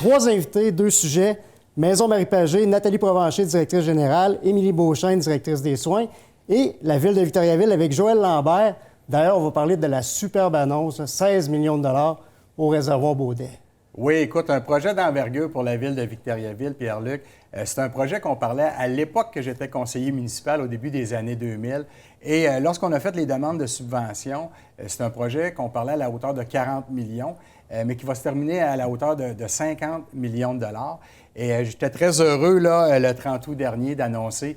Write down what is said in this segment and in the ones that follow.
3 invités, 2 sujets. Maison Marie-Pagé, Nathalie Provencher, directrice générale, Émilie Beauchesne, directrice des soins, et la ville de Victoriaville avec Joël Lambert. D'ailleurs, on va parler de la superbe annonce, 16 millions de dollars au réservoir Baudet. Oui, écoute, un projet d'envergure pour la ville de Victoriaville, Pierre-Luc. C'est un projet qu'on parlait à l'époque que j'étais conseiller municipal au début des années 2000. Et lorsqu'on a fait les demandes de subvention, c'est un projet qu'on parlait à la hauteur de 40 millions, mais qui va se terminer à la hauteur de 50 millions de dollars. Et j'étais très heureux, là, le 30 août dernier, d'annoncer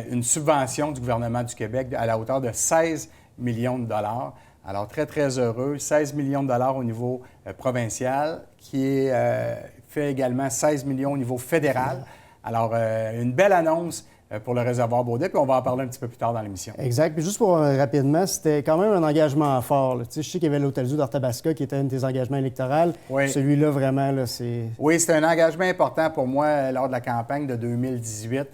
une subvention du gouvernement du Québec à la hauteur de 16 millions de dollars. Alors, très, très heureux. 16 millions de dollars au niveau provincial, qui fait également 16 millions au niveau fédéral. Alors, une belle annonce pour le réservoir Baudet, puis on va en parler un petit peu plus tard dans l'émission. Exact. Puis juste pour rapidement, c'était quand même un engagement fort. Tu sais, je sais qu'il y avait l'Hôtel Dieu d'Arthabasca qui était un de tes engagements électoraux. Oui. Celui-là, vraiment, là, c'est... Oui, c'était un engagement important pour moi lors de la campagne de 2018.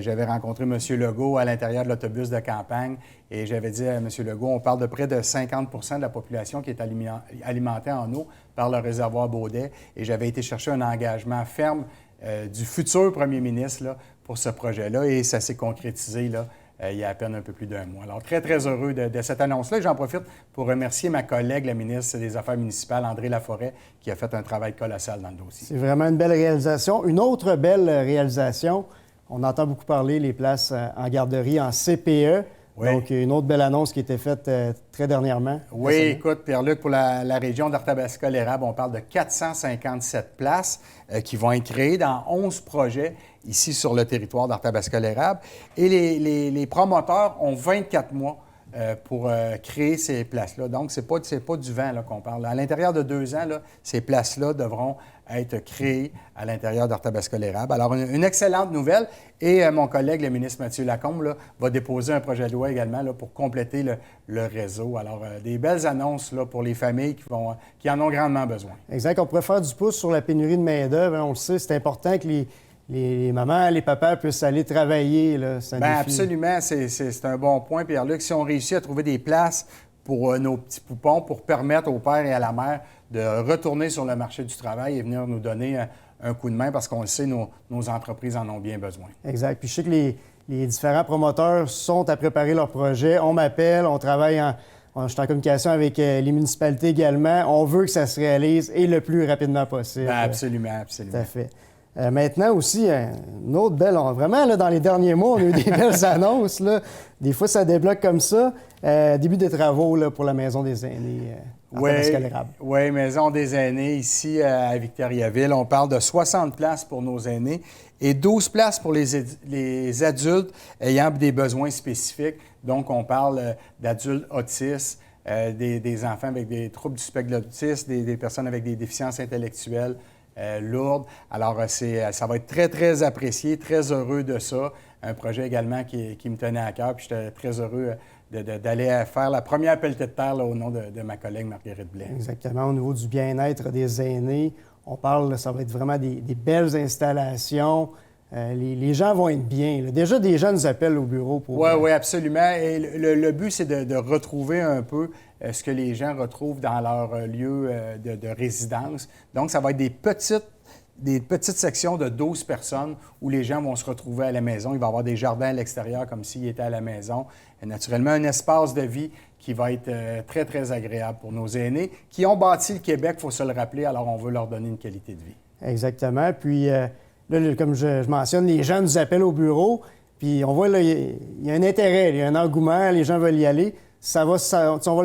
J'avais rencontré M. Legault à l'intérieur de l'autobus de campagne et j'avais dit à M. Legault, on parle de près de 50 de la population qui est alimentée en eau par le réservoir Baudet. Et j'avais été chercher un engagement ferme du futur premier ministre là, pour ce projet-là et ça s'est concrétisé là, il y a à peine un peu plus d'un mois. Alors, très, très heureux de cette annonce-là. J'en profite pour remercier ma collègue, la ministre des Affaires municipales, André Laforêt, qui a fait un travail colossal dans le dossier. C'est vraiment une belle réalisation. Une autre belle réalisation, on entend beaucoup parler les places en garderie en CPE. Oui. Donc, une autre belle annonce qui a été faite très dernièrement. Oui, écoute, Pierre-Luc, pour la région d'Arthabasca-l'Érable, on parle de 457 places qui vont être créées dans 11 projets ici sur le territoire d'Arthabasca-l'Érable. Et les promoteurs ont 24 mois pour créer ces places-là. Donc, ce n'est pas du vent qu'on parle. À l'intérieur de 2 ans, là, ces places-là devront être créées à l'intérieur d'Arthabasca-l'Érable. Alors, une excellente nouvelle. Et mon collègue, le ministre Mathieu Lacombe, là, va déposer un projet de loi également là, pour compléter le réseau. Alors, des belles annonces là, pour les familles qui en ont grandement besoin. Exact. On pourrait faire du pouce sur la pénurie de main-d'œuvre. On le sait, c'est important que les mamans, les papas puissent aller travailler. Là. Bien, absolument. C'est un bon point, Pierre-Luc. Si on réussit à trouver des places pour nos petits poupons, pour permettre au père et à la mère de retourner sur le marché du travail et venir nous donner un coup de main parce qu'on le sait, nos entreprises en ont bien besoin. Exact. Puis je sais que les différents promoteurs sont à préparer leurs projets. On m'appelle, on travaille je suis en communication avec les municipalités également. On veut que ça se réalise et le plus rapidement possible. Bien, absolument, absolument. Tout à fait. Maintenant aussi, une autre belle... Vraiment, là, dans les derniers mois, on a eu des belles annonces. Là. Des fois, ça débloque comme ça. Début des travaux là, pour la Maison des aînés à Arthabasca-l'Érable. Oui, Maison des aînés ici à Victoriaville. On parle de 60 places pour nos aînés et 12 places pour les adultes ayant des besoins spécifiques. Donc, on parle d'adultes autistes, des enfants avec des troubles du spectre de l'autisme, des personnes avec des déficiences intellectuelles lourdes. Alors, ça va être très, très apprécié, très heureux de ça. Un projet également qui me tenait à cœur, puis j'étais très heureux d'aller faire la première pelletée de terre là, au nom de ma collègue Marguerite Blais. Exactement. Au niveau du bien-être des aînés, on parle, ça va être vraiment des belles installations. Les gens vont être bien. Là. Déjà, des gens nous appellent au bureau pour... Oui, absolument. Et le but, c'est de retrouver un peu ce que les gens retrouvent dans leur lieu de résidence. Donc, ça va être des petites sections de 12 personnes où les gens vont se retrouver à la maison. Il va y avoir des jardins à l'extérieur comme s'ils étaient à la maison. Et naturellement, un espace de vie qui va être très, très agréable pour nos aînés qui ont bâti le Québec, il faut se le rappeler, alors on veut leur donner une qualité de vie. Exactement. Puis, là, comme je mentionne, les gens nous appellent au bureau, puis on voit, là, il y a un intérêt, il y a un engouement, les gens veulent y aller. On va le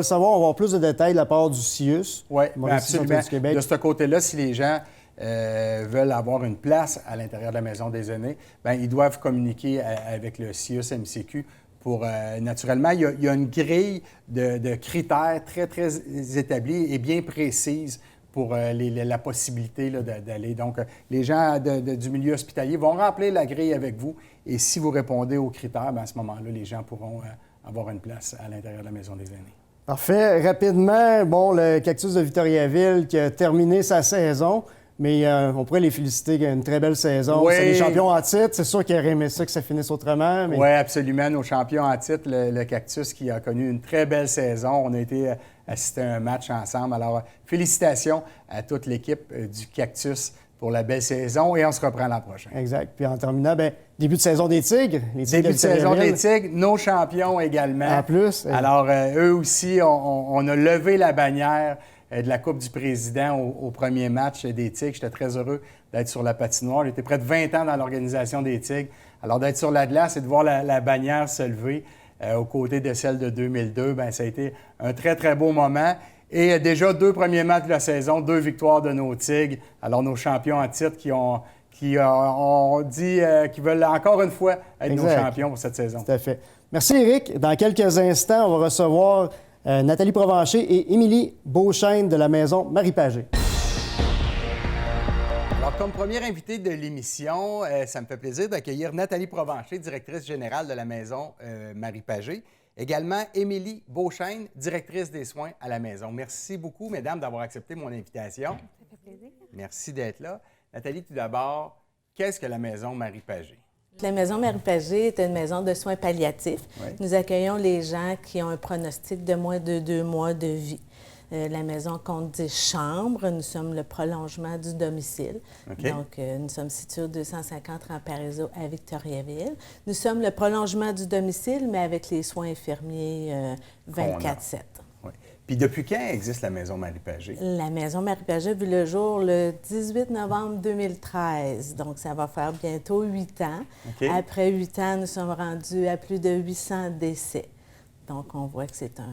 savoir, on va avoir plus de détails de la part du CIUS. Oui, absolument. De ce côté-là, si les gens veulent avoir une place à l'intérieur de la Maison des aînés, bien, ils doivent communiquer avec le CIUS-MCQ pour, naturellement, il y a une grille de critères très, très établie et bien précise pour la possibilité là, d'aller. Donc, les gens du milieu hospitalier vont remplir la grille avec vous et si vous répondez aux critères, bien, à ce moment-là, les gens pourront avoir une place à l'intérieur de la Maison des aînés. Parfait. Rapidement, bon, le Cactus de Victoriaville qui a terminé sa saison, mais on pourrait les féliciter, il y a une très belle saison. Oui. C'est les champions en titre. C'est sûr qu'ils auraient aimé ça que ça finisse autrement. Mais... Oui, absolument. Nos champions en titre, le Cactus qui a connu une très belle saison. On a été assister à un match ensemble. Alors, félicitations à toute l'équipe du Cactus pour la belle saison et on se reprend l'an prochain. Exact. Puis en terminant, bien, début de saison des Tigres. Les Tigres Début de saison Victoriaville. des Tigres, nos champions également. En plus. Alors, eux aussi, on a levé la bannière de la Coupe du Président au premier match des Tigres. J'étais très heureux d'être sur la patinoire. J'étais près de 20 ans dans l'organisation des Tigres. Alors, d'être sur la glace et de voir la bannière se lever aux côtés de celle de 2002, bien, ça a été un très, très beau moment. Et déjà, 2 premiers matchs de la saison, 2 victoires de nos Tigres. Alors, nos champions en titre qui ont dit qu'ils veulent encore une fois être nos champions pour cette saison. Tout à fait. Merci, Éric. Dans quelques instants, on va recevoir Nathalie Provencher et Émilie Beauchesne de la maison Marie-Pagé. Alors, comme première invitée de l'émission, ça me fait plaisir d'accueillir Nathalie Provencher, directrice générale de la maison Marie-Pagé. Également, Émilie Beauchesne, directrice des soins à la maison. Merci beaucoup, mesdames, d'avoir accepté mon invitation. Ça fait plaisir. Merci d'être là. Nathalie, tout d'abord, qu'est-ce que la maison Marie-Pagé? La maison Marie-Pagé est une maison de soins palliatifs. Oui. Nous accueillons les gens qui ont un pronostic de moins de 2 mois de vie. La maison compte 10 chambres. Nous sommes le prolongement du domicile. OK. Donc, nous sommes situés au 250 Ramparaisseau à Victoriaville. Nous sommes le prolongement du domicile, mais avec les soins infirmiers 24/7. Oui. Puis depuis quand existe la maison Marie-Pagé? La maison Marie-Pagé a vu le jour le 18 novembre 2013. Donc, ça va faire bientôt 8 ans. OK. Après 8 ans, nous sommes rendus à plus de 800 décès. Donc, on voit que c'est un...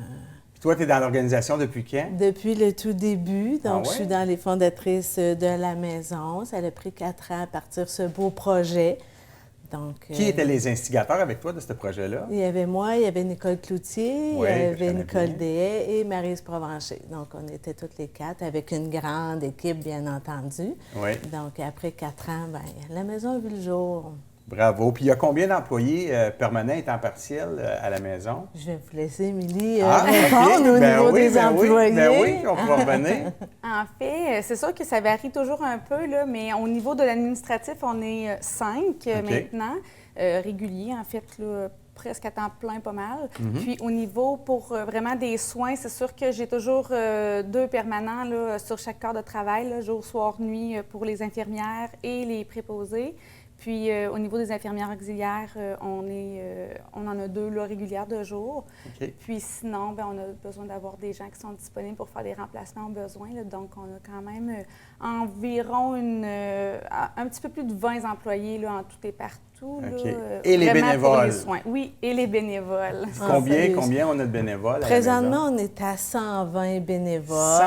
Toi, tu es dans l'organisation depuis quand? Depuis le tout début. Donc, Ah ouais? je suis dans les fondatrices de la maison. Ça a pris 4 ans à partir de ce beau projet. Donc, Qui étaient les instigateurs avec toi de ce projet-là? Il y avait moi, il y avait Nicole Cloutier, Oui, il y je avait connais Nicole bien. Deshaies et Maryse Provencher. Donc, on était toutes les 4 avec une grande équipe, bien entendu. Oui. Donc, après 4 ans, bien, la maison a vu le jour. Bravo. Puis il y a combien d'employés permanents et temps partiel à la maison? Je vais vous laisser, Émilie, OK. répondre au Ben niveau oui, des ben oui, employés. ben oui, on pourra revenir. En fait, c'est sûr que ça varie toujours un peu, là, mais au niveau de l'administratif, on est 5 maintenant, réguliers, en fait, là, presque à temps plein, pas mal. Puis au niveau pour vraiment des soins, c'est sûr que j'ai toujours 2 permanents là, sur chaque corps de travail, là, jour, soir, nuit, pour les infirmières et les préposés. Puis au niveau des infirmières auxiliaires, on en a 2 là, régulières de jour. OK. Puis sinon, bien, on a besoin d'avoir des gens qui sont disponibles pour faire des remplacements au besoin. Là. Donc, on a quand même environ un petit peu plus de 20 employés là, en tout et partout. Là, OK. Et les vraiment pour bénévoles? les soins. Oui, et les bénévoles. Combien on a de bénévoles à la Présentement, maison? on est à 120 bénévoles.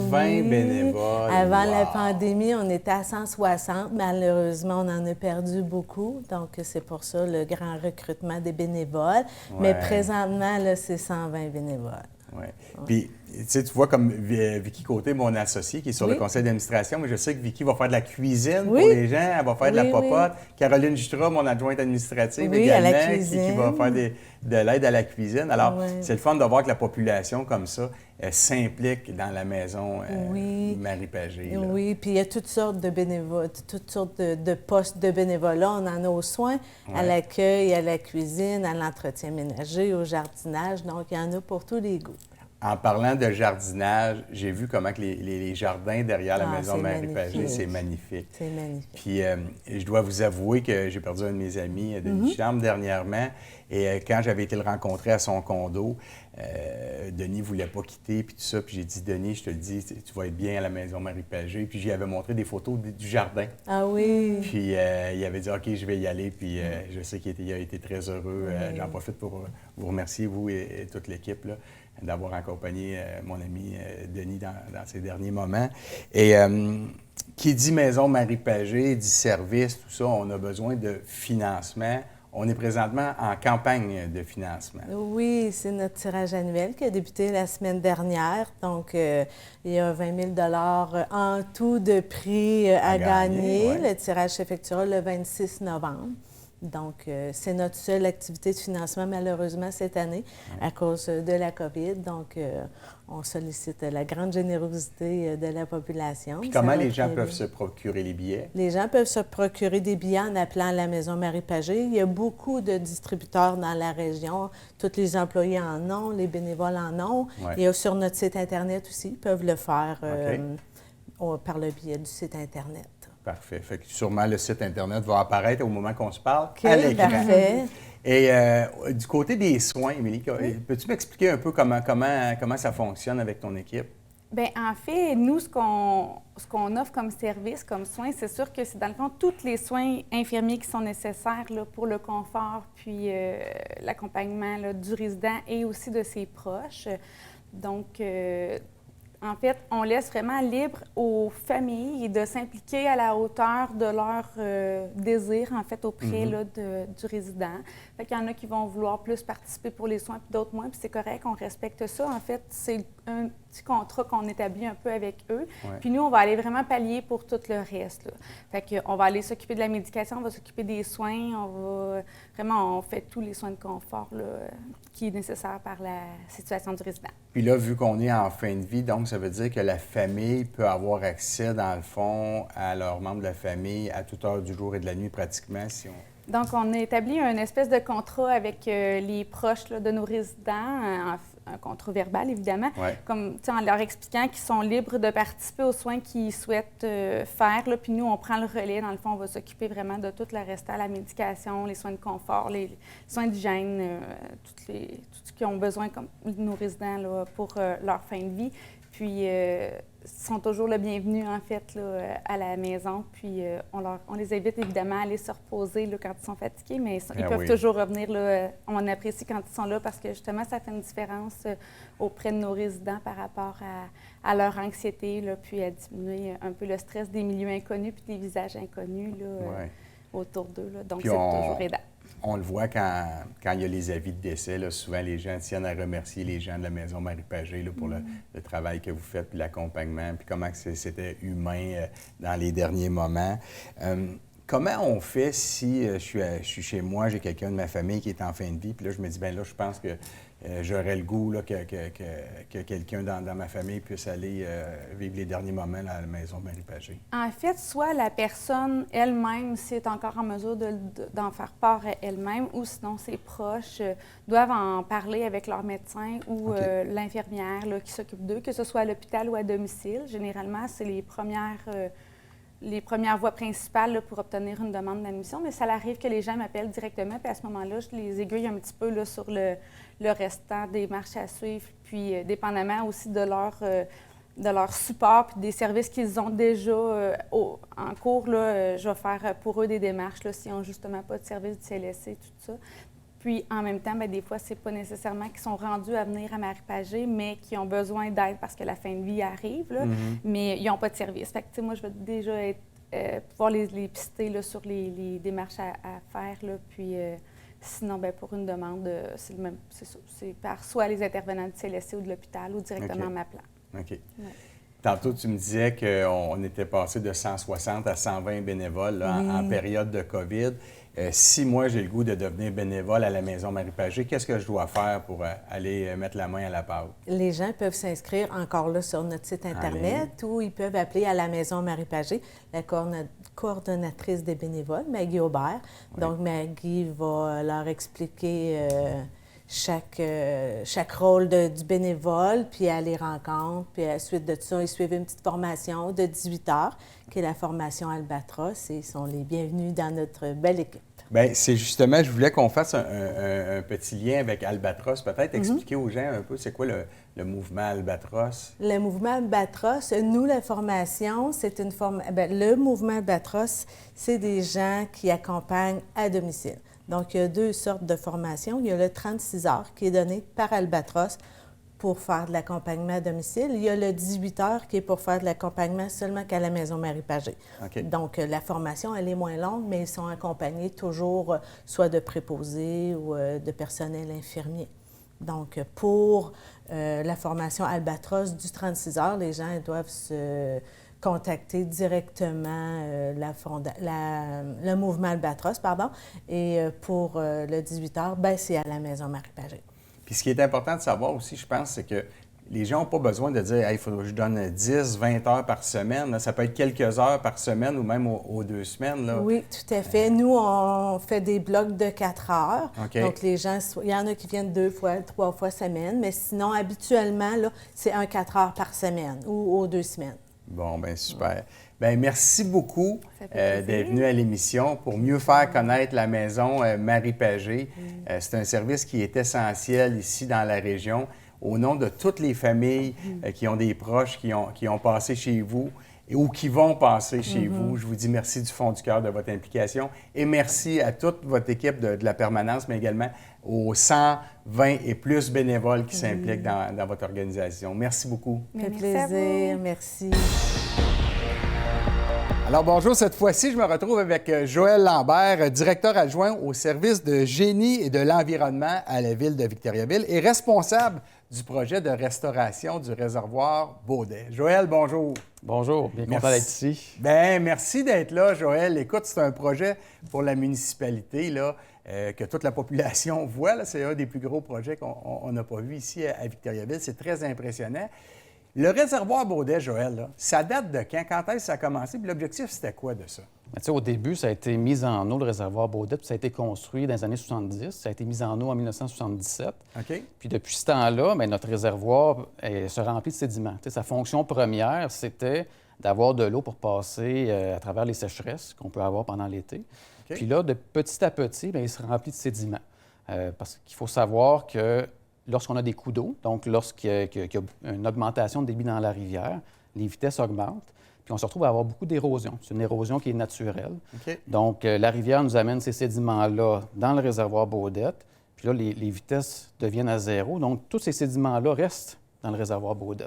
120 oui. bénévoles, Avant la wow. pandémie, on était à 160. Malheureusement, on en a perdu beaucoup. Donc, c'est pour ça le grand recrutement des bénévoles. Mais présentement, là, c'est 120 bénévoles. Oui. Puis, tu sais, tu vois comme Vicky Côté, mon associé, qui est sur le conseil d'administration, mais je sais que Vicky va faire de la cuisine pour les gens, elle va faire de la popote. Caroline Jutra, mon adjointe administrative à la également, cuisine. qui va faire de l'aide à la cuisine. Alors, Oui. c'est le fun de voir que la population comme ça s'implique dans la maison Marie-Pagé. là. Oui, puis il y a toutes sortes de bénévoles, toutes sortes de postes de bénévolat. On en a aux soins, à l'accueil, à la cuisine, à l'entretien ménager, au jardinage. Donc, il y en a pour tous les goûts. En parlant de jardinage, j'ai vu comment que les jardins derrière la Ah, maison c'est Marie-Pagé, magnifique. c'est magnifique. C'est magnifique. Puis je dois vous avouer que j'ai perdu un de mes amis, Denis Charme, dernièrement. Et quand j'avais été le rencontrer à son condo, Denis ne voulait pas quitter, puis tout ça. Puis j'ai dit, Denis, je te le dis, tu vas être bien à la maison Marie-Pagé. Puis j'y avais montré des photos du jardin. Ah oui? Puis il avait dit, OK, je vais y aller. Puis je sais qu'il a été très heureux. J'en profite pour vous remercier, vous et toute l'équipe, là, d'avoir accompagné mon ami Denis dans ses derniers moments. Et qui dit maison Marie-Pagé, dit service, tout ça, on a besoin de financement. On est présentement en campagne de financement. Oui, c'est notre tirage annuel qui a débuté la semaine dernière. Donc, il y a 20 000 en tout de prix à gagner. Ouais. Le tirage s'effectuera le 26 novembre. Donc, c'est notre seule activité de financement, malheureusement, cette année, à cause de la COVID. Donc, on sollicite la grande générosité de la population. Puis Ça comment va les gens très peuvent bien. se procurer les billets? Les gens peuvent se procurer des billets en appelant à la maison Marie-Pagé. Il y a beaucoup de distributeurs dans la région. Tous les employés en ont, les bénévoles en ont. Ouais. Et sur notre site Internet aussi, ils peuvent le faire OK. par le biais du site Internet. Parfait. Fait que sûrement le site Internet va apparaître au moment qu'on se parle OK, à l'écran. parfait. Et du côté des soins, Émilie, peux-tu m'expliquer un peu comment ça fonctionne avec ton équipe? Bien, en fait, nous, ce qu'on offre comme service, comme soins, c'est sûr que c'est dans le fond tous les soins infirmiers qui sont nécessaires là, pour le confort puis l'accompagnement là, du résident et aussi de ses proches. Donc, en fait, on laisse vraiment libre aux familles de s'impliquer à la hauteur de leur désir, en fait, auprès là, du résident. Fait qu'il y en a qui vont vouloir plus participer pour les soins, puis d'autres moins, puis c'est correct, on respecte ça. En fait, c'est un petit contrat qu'on établit un peu avec eux. Ouais. Puis nous, on va aller vraiment pallier pour tout le reste, là. Fait qu'on va aller s'occuper de la médication, on va s'occuper des soins, on fait tous les soins de confort là, qui est nécessaire par la situation du résident. Puis là, vu qu'on est en fin de vie, donc ça veut dire que la famille peut avoir accès, dans le fond, à leurs membres de la famille à toute heure du jour et de la nuit, pratiquement, si on... Donc, on a établi une espèce de contrat avec les proches là, de nos résidents, un contrat verbal, évidemment, comme en leur expliquant qu'ils sont libres de participer aux soins qu'ils souhaitent faire. Là, puis nous, on prend le relais. Dans le fond, on va s'occuper vraiment de tout le reste, la médication, les soins de confort, les soins d'hygiène, tout ce qu'ils ont besoin comme nos résidents là, pour leur fin de vie. Puis, ils sont toujours le bienvenu, en fait, là, à la maison. Puis, on les invite, évidemment, à aller se reposer là, quand ils sont fatigués, mais ils peuvent toujours revenir. Là, on apprécie quand ils sont là parce que, justement, ça fait une différence auprès de nos résidents par rapport à leur anxiété, là, puis à diminuer un peu le stress des milieux inconnus puis des visages inconnus là, autour d'eux. Là. Donc, c'est toujours aidant. On le voit quand il y a les avis de décès, là, souvent les gens tiennent à remercier les gens de la Maison Marie-Pagé là, pour le travail que vous faites, puis l'accompagnement, puis comment c'était humain dans les derniers moments. Comment on fait si je suis chez moi, j'ai quelqu'un de ma famille qui est en fin de vie, puis là, je me dis, bien là, je pense que j'aurais le goût là, que quelqu'un dans ma famille puisse aller vivre les derniers moments là, à la Maison Marie-Pagé? En fait, soit la personne elle-même, si elle est encore en mesure d'en faire part elle-même, ou sinon ses proches doivent en parler avec leur médecin ou l'infirmière là, qui s'occupe d'eux, que ce soit à l'hôpital ou à domicile. Généralement, c'est les premières voies principales là, pour obtenir une demande d'admission, mais ça arrive que les gens m'appellent directement, puis à ce moment-là, je les aiguille un petit peu là, sur le restant des marches à suivre, puis dépendamment aussi de leur support puis des services qu'ils ont déjà en cours, là, je vais faire pour eux des démarches s'ils n'ont justement pas de service du CLSC, tout ça. Puis, en même temps, bien, des fois, c'est pas nécessairement qu'ils sont rendus à venir à Marie-Pagé, mais qui ont besoin d'aide parce que la fin de vie arrive, là, mais ils n'ont pas de service. Fait que, tu sais, moi, je vais déjà pouvoir les pister là, sur les démarches à faire, là, puis sinon, bien, pour une demande, c'est le même, c'est ça. C'est par soit les intervenants du CLSC ou de l'hôpital ou directement à ma plan. OK. Ouais. Tantôt, tu me disais qu'on était passé de 160 à 120 bénévoles là, en période de COVID. Si moi, j'ai le goût de devenir bénévole à la Maison Marie-Pagé, qu'est-ce que je dois faire pour aller mettre la main à la pâte? Les gens peuvent s'inscrire encore là sur notre site Internet ou ils peuvent appeler à la Maison Marie-Pagé, la coordonnatrice des bénévoles, Maggie Aubert. Oui. Donc, Maggie va leur expliquer chaque rôle du bénévole, puis elle les rencontre, puis à la suite de ça, ils suivent une petite formation de 18 heures, qui est la formation Albatros, et ils sont les bienvenus dans notre belle équipe. Bien, c'est justement, je voulais qu'on fasse un petit lien avec Albatros, peut-être expliquer aux gens un peu c'est quoi le mouvement Albatros. Le mouvement Albatros, nous, la formation, c'est une le mouvement Albatros, c'est des gens qui accompagnent à domicile. Donc, il y a deux sortes de formations. Il y a le 36 heures qui est donné par Albatros pour faire de l'accompagnement à domicile. Il y a le 18 heures qui est pour faire de l'accompagnement seulement qu'à la Maison Marie-Pagé. Okay. Donc, la formation, elle est moins longue, mais ils sont accompagnés toujours soit de préposés ou de personnel infirmier. Donc, pour la formation Albatros du 36 heures, les gens doivent se contacter directement le mouvement Albatros, et pour le 18 heures, bien, c'est à la Maison Marie-Pagé. Puis ce qui est important de savoir aussi, je pense, c'est que les gens n'ont pas besoin de dire « il faut que je donne 10, 20 heures par semaine ». Ça peut être quelques heures par semaine ou même aux 2 semaines. Là. Oui, tout à fait. Nous, on fait des blocs de 4 heures. Okay. Donc, les gens, il y en a qui viennent 2 fois, 3 fois semaine, mais sinon, habituellement, là, c'est 4 heures par semaine ou aux 2 semaines. Bon, bien super. Bien, merci beaucoup Ça fait plaisir. d'être venu à l'émission pour mieux faire connaître la maison Marie Pagé. C'est un service qui est essentiel ici dans la région. Au nom de toutes les familles qui ont des proches qui ont passé chez vous ou qui vont passer chez vous, je vous dis merci du fond du cœur de votre implication et merci à toute votre équipe de la permanence, mais également aux 120 et plus bénévoles qui s'impliquent dans votre organisation. Merci beaucoup. Ça fait Merci à vous. plaisir. Merci. Alors bonjour, cette fois-ci, je me retrouve avec Joël Lambert, directeur adjoint au service de génie et de l'environnement à la ville de Victoriaville et responsable du projet de restauration du réservoir Baudet. Joël, bonjour. Bonjour, bien Merci. content d'être ici. Bien, merci d'être là, Joël. Écoute, c'est un projet pour la municipalité là, que toute la population voit. Là. C'est un des plus gros projets qu'on n'a pas vu ici à Victoriaville. C'est très impressionnant. Le réservoir Baudet, Joël, là, ça date de quand? Quand est-ce que ça a commencé? Puis l'objectif, c'était quoi de ça? Tu sais, au début, ça a été mis en eau, le réservoir Baudet, puis ça a été construit dans les années 70. Ça a été mis en eau en 1977. OK. Puis depuis ce temps-là, bien, notre réservoir se remplit de sédiments. Tu sais, sa fonction première, c'était d'avoir de l'eau pour passer à travers les sécheresses qu'on peut avoir pendant l'été. OK. Puis là, de petit à petit, bien, il se remplit de sédiments. Parce qu'il faut savoir que lorsqu'on a des coups d'eau, donc lorsqu'il y a une augmentation de débit dans la rivière, les vitesses augmentent, puis on se retrouve à avoir beaucoup d'érosion. C'est une érosion qui est naturelle. OK. Donc, la rivière nous amène ces sédiments-là dans le réservoir Baudet, puis là, les vitesses deviennent à zéro. Donc, tous ces sédiments-là restent dans le réservoir Baudet.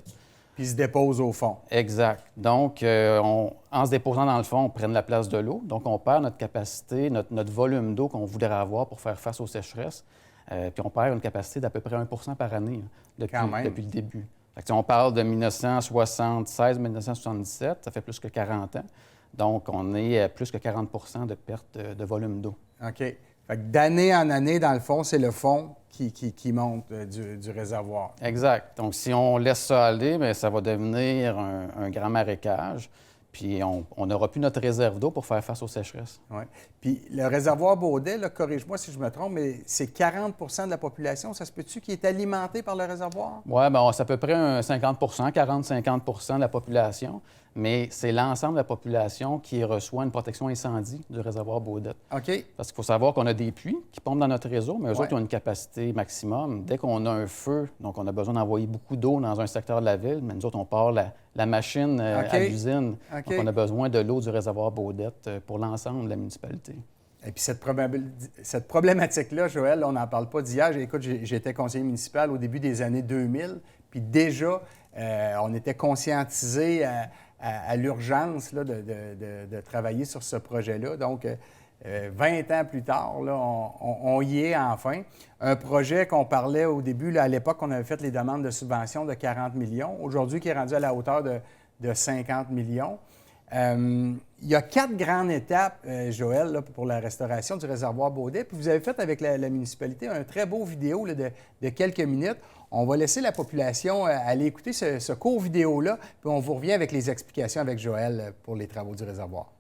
Puis il se dépose au fond. Exact. Donc, en se déposant dans le fond, on prend la place de l'eau. Donc, on perd notre capacité, notre volume d'eau qu'on voudrait avoir pour faire face aux sécheresses. Puis on perd une capacité d'à peu près 1 par année depuis le début. Fait que, on parle de 1976-1977, ça fait plus que 40 ans. Donc, on est à plus que 40 de perte de volume d'eau. OK. Fait que d'année en année, dans le fond, c'est le fond qui monte du réservoir. Exact. Donc, si on laisse ça aller, bien, ça va devenir un grand marécage. Puis on n'aura plus notre réserve d'eau pour faire face aux sécheresses. Oui. Puis le réservoir Baudet, là, corrige-moi si je me trompe, mais c'est 40 de la population, ça se peut-tu, qui est alimenté par le réservoir? Oui, bien, c'est à peu près un 50 40-50 de la population, mais c'est l'ensemble de la population qui reçoit une protection incendie du réservoir Baudet. OK. Parce qu'il faut savoir qu'on a des puits qui pompent dans notre réseau, mais eux Ouais. autres ont une capacité maximum. Dès qu'on a un feu, donc on a besoin d'envoyer beaucoup d'eau dans un secteur de la ville, mais nous autres, on part la machine OK. à l'usine. OK. Donc, on a besoin de l'eau du réservoir Baudet pour l'ensemble de la municipalité. Et puis cette problématique-là, Joël, on n'en parle pas d'hier. Écoute, j'étais conseiller municipal au début des années 2000, puis déjà, on était conscientisés à l'urgence là, de travailler sur ce projet-là. Donc, 20 ans plus tard, là, on y est enfin. Un projet qu'on parlait au début, là, à l'époque, on avait fait les demandes de subvention de 40 millions, aujourd'hui qui est rendu à la hauteur de 50 millions. Il y a 4 grandes étapes, Joël, là, pour la restauration du réservoir Baudet. Puis vous avez fait avec la municipalité un très beau vidéo là, de quelques minutes. On va laisser la population aller écouter ce court vidéo-là, puis on vous revient avec les explications avec Joël pour les travaux du réservoir.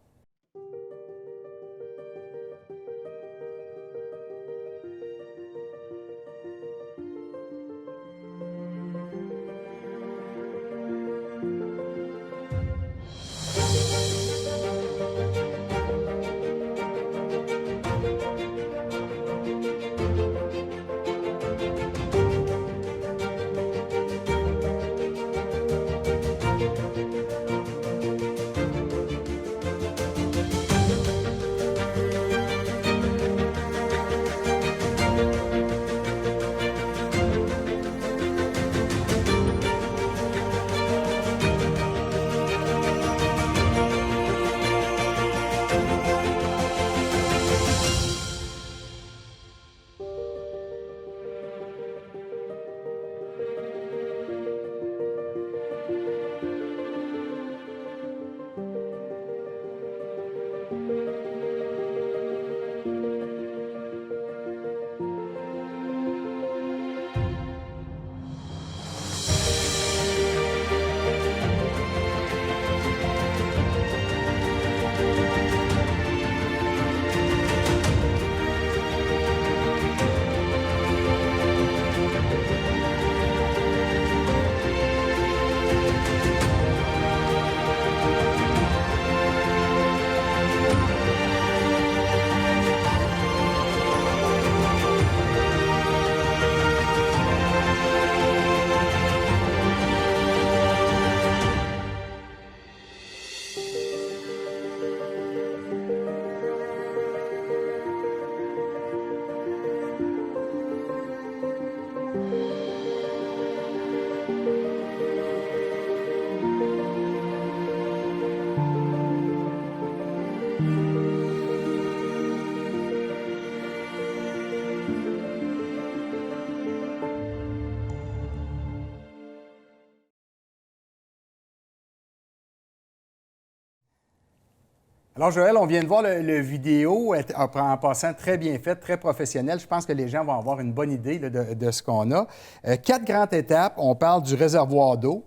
Alors, Joël, on vient de voir le vidéo en passant très bien fait, très professionnel. Je pense que les gens vont avoir une bonne idée là, de ce qu'on a. 4 grandes étapes. On parle du réservoir d'eau,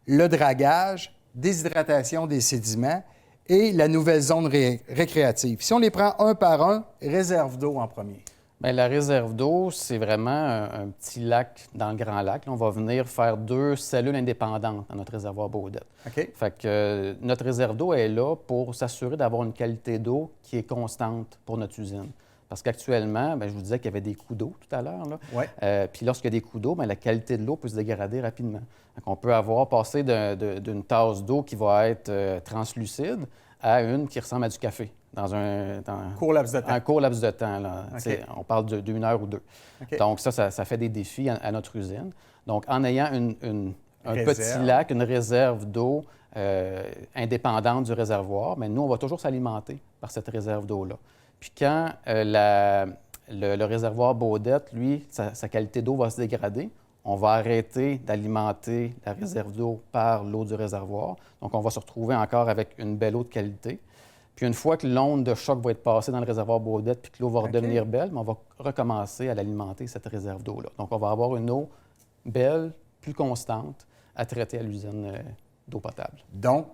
le dragage, déshydratation des sédiments et la nouvelle zone récréative. Si on les prend un par un, réserve d'eau en premier. Bien, la réserve d'eau, c'est vraiment un petit lac dans le grand lac. Là, on va venir faire 2 cellules indépendantes dans notre réservoir Baudette. OK. Fait que notre réserve d'eau est là pour s'assurer d'avoir une qualité d'eau qui est constante pour notre usine. Parce qu'actuellement, bien, je vous disais qu'il y avait des coups d'eau tout à l'heure. Ouais. Puis lorsqu'il y a des coups d'eau, bien, la qualité de l'eau peut se dégrader rapidement. Donc, on peut avoir passé d'une tasse d'eau qui va être translucide à une qui ressemble à du café dans un court laps de temps. Un court laps de temps. Là. Okay. On parle d'une heure ou deux. Okay. Donc, ça fait des défis à notre usine. Donc, en ayant un petit lac, une réserve d'eau indépendante du réservoir, bien, nous, on va toujours s'alimenter par cette réserve d'eau-là. Puis quand le réservoir Baudette, lui, sa qualité d'eau va se dégrader, on va arrêter d'alimenter la réserve d'eau par l'eau du réservoir. Donc, on va se retrouver encore avec une belle eau de qualité. Puis une fois que l'onde de choc va être passée dans le réservoir Baudette puis que l'eau va redevenir belle, on va recommencer à l'alimenter, cette réserve d'eau-là. Donc, on va avoir une eau belle, plus constante, à traiter à l'usine d'eau potable. Donc,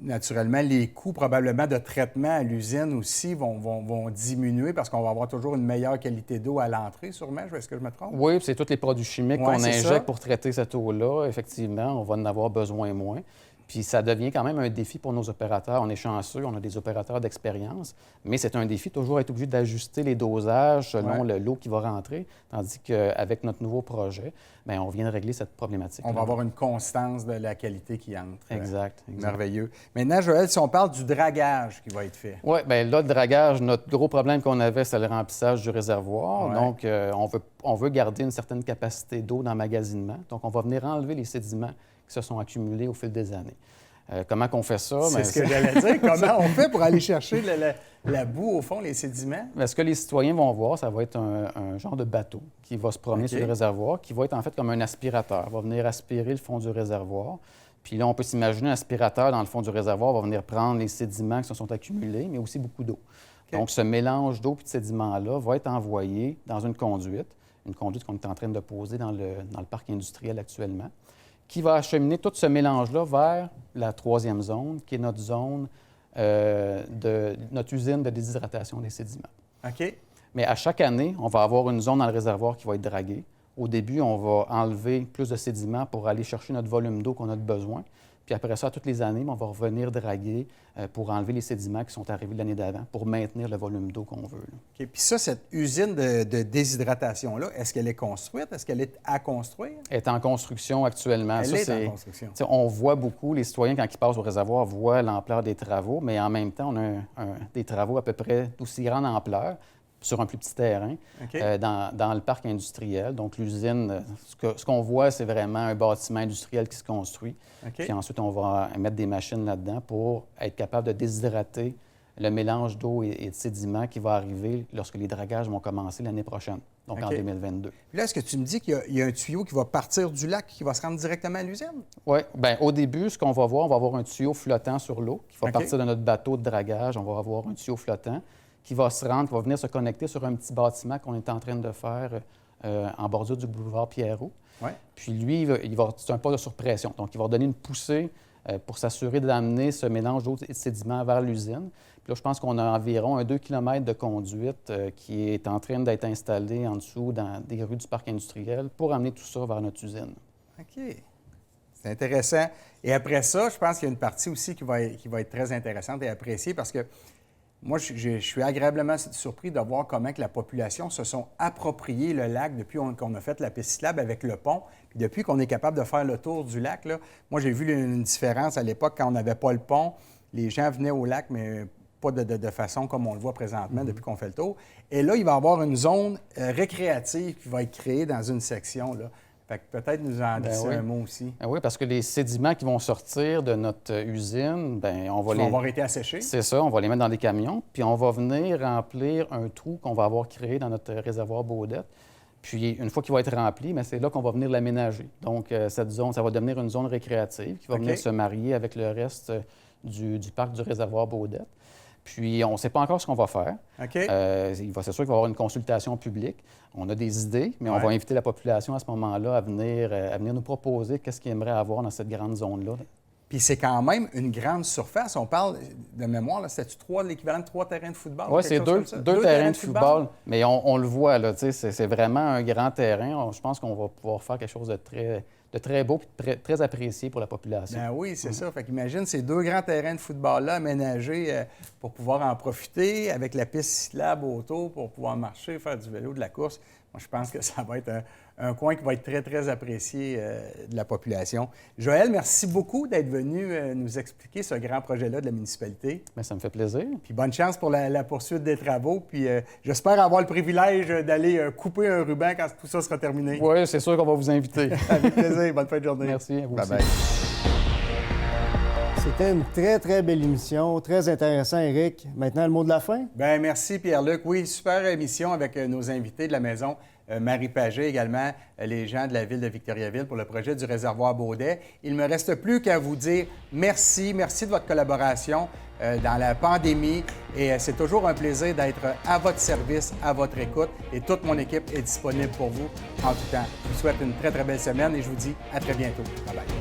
naturellement, les coûts probablement de traitement à l'usine aussi vont diminuer parce qu'on va avoir toujours une meilleure qualité d'eau à l'entrée, sûrement. Est-ce que je me trompe? Oui, puis c'est tous les produits chimiques qu'on injecte pour traiter cette eau-là. Effectivement, on va en avoir besoin moins. Puis ça devient quand même un défi pour nos opérateurs. On est chanceux, on a des opérateurs d'expérience, mais c'est un défi toujours être obligé d'ajuster les dosages selon l'eau qui va rentrer, tandis qu'avec notre nouveau projet, bien, on vient de régler cette problématique. On va avoir une constance de la qualité qui entre. Exact. Merveilleux. Maintenant, Joël, si on parle du dragage qui va être fait. Oui, bien là, le dragage, notre gros problème qu'on avait, c'est le remplissage du réservoir. Ouais. Donc, on veut garder une certaine capacité d'eau d'emmagasinement. Donc, on va venir enlever les sédiments qui se sont accumulés au fil des années. Comment qu'on fait ça? C'est ce que j'allais dire. Comment on fait pour aller chercher la boue, au fond, les sédiments? Bien, ce que les citoyens vont voir, ça va être un genre de bateau qui va se promener sur le réservoir, qui va être en fait comme un aspirateur. Il va venir aspirer le fond du réservoir. Puis là, on peut s'imaginer un aspirateur dans le fond du réservoir va venir prendre les sédiments qui se sont accumulés, mais aussi beaucoup d'eau. Donc, ce mélange d'eau et de sédiments-là va être envoyé dans une conduite qu'on est en train de poser dans le parc industriel actuellement, qui va acheminer tout ce mélange-là vers la 3e zone, qui est notre zone notre usine de déshydratation des sédiments. OK. Mais à chaque année, on va avoir une zone dans le réservoir qui va être draguée. Au début, on va enlever plus de sédiments pour aller chercher notre volume d'eau qu'on a de besoin. Puis après ça, toutes les années, on va revenir draguer pour enlever les sédiments qui sont arrivés l'année d'avant, pour maintenir le volume d'eau qu'on veut. OK. Puis ça, cette usine de déshydratation-là, est-ce qu'elle est construite? Est-ce qu'elle est à construire? Elle est en construction actuellement. Elle est en construction. On voit beaucoup, les citoyens, quand ils passent au réservoir, voient l'ampleur des travaux, mais en même temps, on a des travaux à peu près d'aussi grande ampleur, sur un plus petit terrain, dans le parc industriel. Donc, l'usine, ce qu'on voit, c'est vraiment un bâtiment industriel qui se construit. Puis ensuite, on va mettre des machines là-dedans pour être capable de déshydrater le mélange d'eau et de sédiments qui va arriver lorsque les dragages vont commencer l'année prochaine, donc en 2022. Puis là, est-ce que tu me dis qu'il y a un tuyau qui va partir du lac qui va se rendre directement à l'usine? Oui. Bien, au début, ce qu'on va voir, on va avoir un tuyau flottant sur l'eau qui va partir de notre bateau de dragage. On va avoir un tuyau flottant qui va se rendre, qui va venir se connecter sur un petit bâtiment qu'on est en train de faire en bordure du boulevard Pierrot. Ouais. Puis lui, c'est un pas de surpression. Donc, il va donner une poussée pour s'assurer d'amener ce mélange d'eau et de sédiments vers l'usine. Puis là, je pense qu'on a environ un 2 km de conduite qui est en train d'être installée en dessous dans des rues du parc industriel pour amener tout ça vers notre usine. OK. C'est intéressant. Et après ça, je pense qu'il y a une partie aussi qui va être très intéressante et appréciée parce que moi, je suis agréablement surpris de voir comment que la population se sont approprié le lac depuis qu'on a fait la piste cyclable avec le pont. Puis depuis qu'on est capable de faire le tour du lac, là, moi, j'ai vu une différence à l'époque quand on n'avait pas le pont. Les gens venaient au lac, mais pas de façon comme on le voit présentement depuis qu'on fait le tour. Et là, il va y avoir une zone récréative qui va être créée dans une section, là. Fait que peut-être nous en dire un mot aussi. Oui, parce que les sédiments qui vont sortir de notre usine, bien, on va vont avoir été asséchés. C'est ça, on va les mettre dans des camions, puis on va venir remplir un trou qu'on va avoir créé dans notre réservoir Baudette. Puis une fois qu'il va être rempli, bien, c'est là qu'on va venir l'aménager. Donc, cette zone, ça va devenir une zone récréative qui va venir se marier avec le reste du parc du réservoir Baudette. Puis, on ne sait pas encore ce qu'on va faire. OK. C'est sûr qu'il va y avoir une consultation publique. On a des idées, mais on va inviter la population à ce moment-là à venir nous proposer qu'est-ce qu'ils aimeraient avoir dans cette grande zone-là. Puis c'est quand même une grande surface. On parle de mémoire, c'est-tu l'équivalent de 3 terrains de football? Oui, c'est deux terrains de football, mais on le voit, là, c'est vraiment un grand terrain. Je pense qu'on va pouvoir faire quelque chose de très beau et très apprécié pour la population. Ben oui, c'est ça. Fait qu'imagine ces 2 grands terrains de football-là aménagés pour pouvoir en profiter avec la piste cyclable autour pour pouvoir marcher, faire du vélo, de la course. Moi, je pense que ça va être un coin qui va être très, très apprécié de la population. Joël, merci beaucoup d'être venu nous expliquer ce grand projet-là de la municipalité. Bien, ça me fait plaisir. Puis bonne chance pour la poursuite des travaux. Puis j'espère avoir le privilège d'aller couper un ruban quand tout ça sera terminé. Oui, c'est sûr qu'on va vous inviter. Avec plaisir. Bonne fin de journée. Merci à vous Bye-bye. C'était une très, très belle émission. Très intéressant, Éric. Maintenant, le mot de la fin? Bien, merci Pierre-Luc. Oui, super émission avec nos invités de la maison Marie Pagé, également les gens de la ville de Victoriaville pour le projet du réservoir Baudet. Il ne me reste plus qu'à vous dire merci. Merci de votre collaboration dans la pandémie. Et c'est toujours un plaisir d'être à votre service, à votre écoute. Et toute mon équipe est disponible pour vous en tout temps. Je vous souhaite une très, très belle semaine et je vous dis à très bientôt. Bye-bye.